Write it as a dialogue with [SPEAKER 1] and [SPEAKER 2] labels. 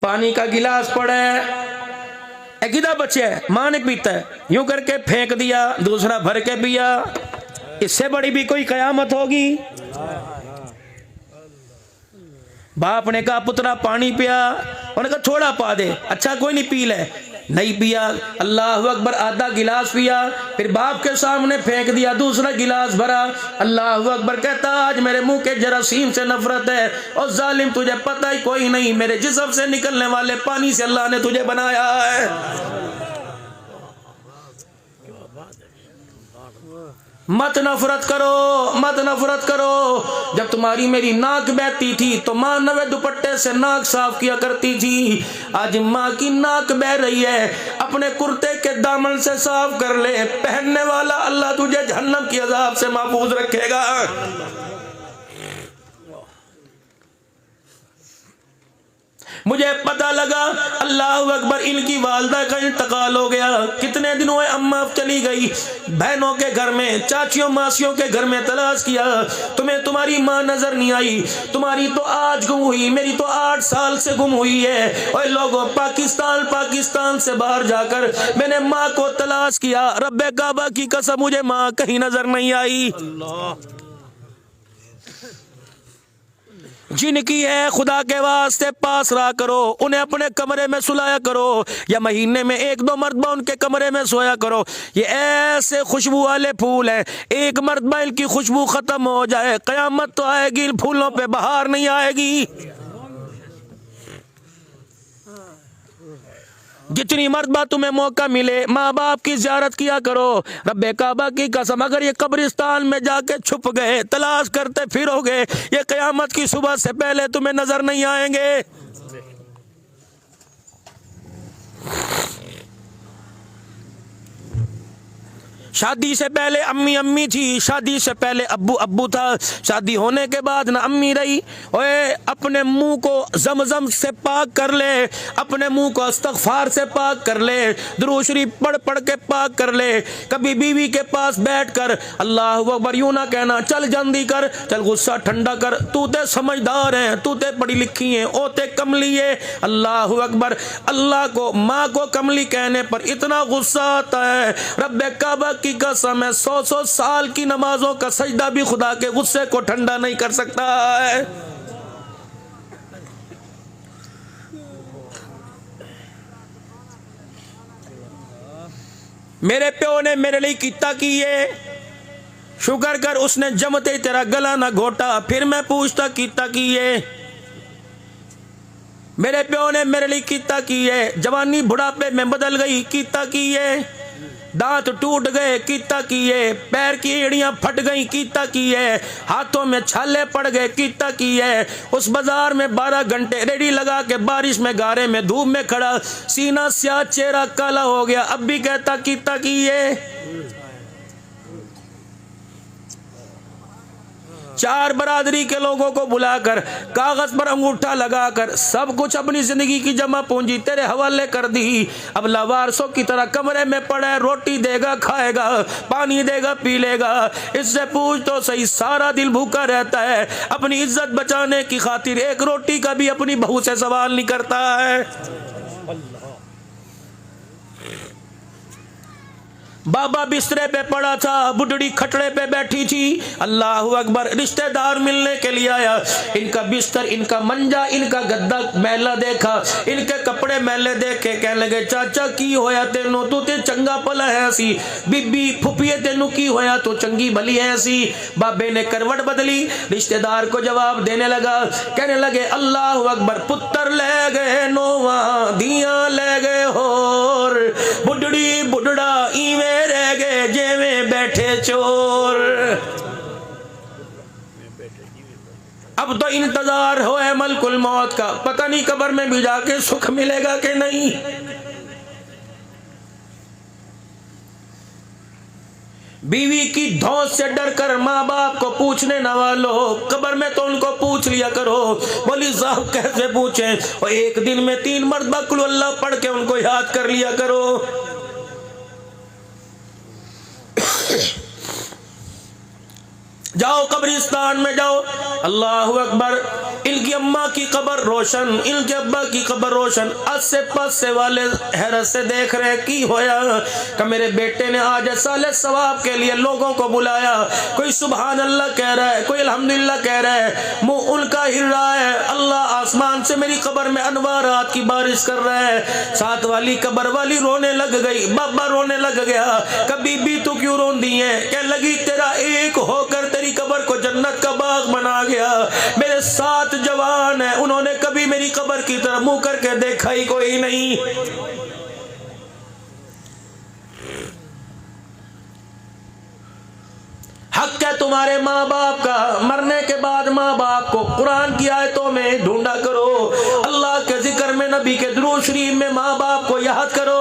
[SPEAKER 1] पानी का गिलास पड़ा है, एक इधर बचे है, मां ने पीता है, यूं करके फेंक दिया, दूसरा भर के पिया। इससे बड़ी भी कोई कयामत होगी? बाप ने कहा पुत्रा पानी पिया, उन्होंने कहा थोड़ा पा दे, अच्छा कोई नहीं पी ले, नहीं पिया। अल्लाह अकबर, आधा गिलास पिया, फिर बाप के सामने फेंक दिया, दूसरा गिलास भरा। अल्लाह अकबर, कहता आज मेरे मुंह के जरासीम से नफरत है, और जालिम तुझे पता ही कोई नहीं, मेरे जिस्म से निकलने वाले पानी से अल्लाह ने तुझे बनाया है। मत नफरत करो, मत नफरत करो। जब तुम्हारी मेरी नाक बहती थी तो माँ नवे दुपट्टे से नाक साफ किया करती थी, आज माँ की नाक बह रही है, अपने कुर्ते के दामन से साफ कर ले, पहनने वाला अल्लाह तुझे जहन्नम की अजाब से महफूज रखेगा। मुझे पता लगा, अल्लाह अकबर, इनकी वालदा का इंतकाल हो गया। कितने दिन हुए अम्मा चली गई, बहनों के घर में, चाचियों मासियों के घर में तलाश किया, तुम्हें तुम्हारी माँ नजर नहीं आई। तुम्हारी तो आज गुम हुई, मेरी तो 8 साल से गुम हुई है। और लोगों, पाकिस्तान से बाहर जाकर मैंने माँ को तलाश किया, रब्बे काबा की कसम मुझे माँ कहीं नजर नहीं आई। जिनकी है खुदा के वास्ते पास रहा करो, उन्हें अपने कमरे में सुलाया करो, या महीने में 1-2 मरतबा उनके कमरे में सोया करो। ये ऐसे खुशबू वाले फूल हैं, एक मरतबा इनकी खुशबू खत्म हो जाए, कयामत तो आएगी, इन फूलों पे बहार नहीं आएगी। जितनी मरतबा तुम्हें मौका मिले माँ बाप की ज़ियारत किया करो। रब्बे काबा की कसम, अगर ये कब्रिस्तान में जाके छुप गए, तलाश करते फिरोगे, ये कयामत की सुबह से पहले तुम्हें नजर नहीं आएंगे। शादी से पहले अम्मी अम्मी थी, शादी से पहले अब्बू अब्बू था, शादी होने के बाद ना अम्मी रही। ओए, अपने मुंह को जमजम से पाक कर ले, अपने मुंह को इस्तगफार से पाक कर ले, दुरूद शरीफ पढ़ पढ़ के पाक कर ले। कभी बीवी के पास बैठकर अल्लाह अकबर यूं ना कहना, चल जल्दी कर, चल गुस्सा ठंडा कर, तू ते समझदार है, तू ते पढ़ी लिखी है, ओ ते कमली है। अल्लाह अकबर, अल्लाह को, माँ को कमली कहने पर इतना गुस्सा आता है। रब्बे काबा की कसम है, 100 साल की नमाजों का सजदा भी खुदा के गुस्से को ठंडा नहीं कर सकता है। मेरे प्यो ने मेरे लिए कितना की है, शुक्र कर उसने जमते तेरा गला ना घोटा। फिर मैं पूछता कितना की है, मेरे प्यो ने मेरे लिए कितना की है। जवानी बुढ़ापे में बदल गई, कितना की है। दांत टूट गए, कितना किए। पैर की एड़ियां फट गई, कितना किए। हाथों में छाले पड़ गए, कितना किए। उस बाजार में 12 घंटे रेडी लगा के बारिश में, गारे में, धूप में खड़ा, सीना स्याह, चेहरा काला हो गया, अब भी कहता कितना किए। 4 बरादरी के लोगों को बुलाकर, कागज पर अंगूठा लगाकर, सब कुछ अपनी जिंदगी की जमा पूंजी तेरे हवाले कर दी। अब लावारसों की तरह कमरे में पड़ा, रोटी देगा खाएगा, पानी देगा पी लेगा। इससे पूछ तो सही, सारा दिल भूखा रहता है, अपनी इज्जत बचाने की खातिर एक रोटी का भी अपनी बहू से सवाल नहीं करता है। बाबा बिस्तरे पे पड़ा था, बुढ़ड़ी खटड़े पे बैठी थी। अल्लाह अकबर, रिश्तेदार मिलने के लिए आया। इनका बिस्तर, इनका मंजा, इनका गद्दा मैला देखा, इनके कपड़े मैले देखे, कहने लगे चाचा की होया तेनू, तू ते चंगा भला है सी। बीबी फुफिए तेनू की होया, तू चंगी भली है सी। बाबे ने करवट बदली, रिश्तेदार को जवाब देने लगा, कहने लगे अल्लाह अकबर, पुत्र ले गए नोवा, दिया ले गए होर, बुढ़ड़ी बुढ़ड़ा इवे रह गए जेवे बैठे चोर। अब तो इंतजार हो है मलकुल मौत का, पता नहीं कब्र में भी जाके सुख मिलेगा कि नहीं। बीवी की धौंस से डर कर माँ बाप को पूछने न वालो, कब्र में तो उनको पूछ लिया करो। बोली साहब कैसे पूछे, और एक दिन में 3 मरतबा कुल अल्लाह पढ़ के उनको याद कर लिया करो। जाओ कब्रिस्तान में जाओ, अल्लाह अकबर, इनकी अम्मा की कब्र रोशन, इनके अब्बा की कब्र रोशन। आसे पासे वाले हैरत से देख रहे की होया कि मेरे बेटे ने आज साले सवाब के लिए लोगों को बुलाया। कोई सुभान अल्लाह कह रहा है, कोई अल्हम्दुलिल्लाह कह रहा है, मुंह उनका हिल रहा है। अल्लाह आसमान से मेरी कब्र में अनवारात की बारिश कर रहा है। साथ वाली कब्र वाली रोने लग गई, बाबा रोने लग गया। कभी भी तू क्यों रोंदी है? कह लगी तेरा एक होकर तेरी कब्र को जन्नत का बाग बना गया। मेरे 7 जवान हैं, उन्होंने कभी मेरी कब्र की तरफ मुंह करके देखा ही कोई नहीं। हक है तुम्हारे माँ बाप का, मरने के बाद माँ बाप को कुरान की आयतों में ढूंढा करो, अल्लाह के जिक्र में, नबी के दुरूद शरीफ में माँ बाप को याद करो।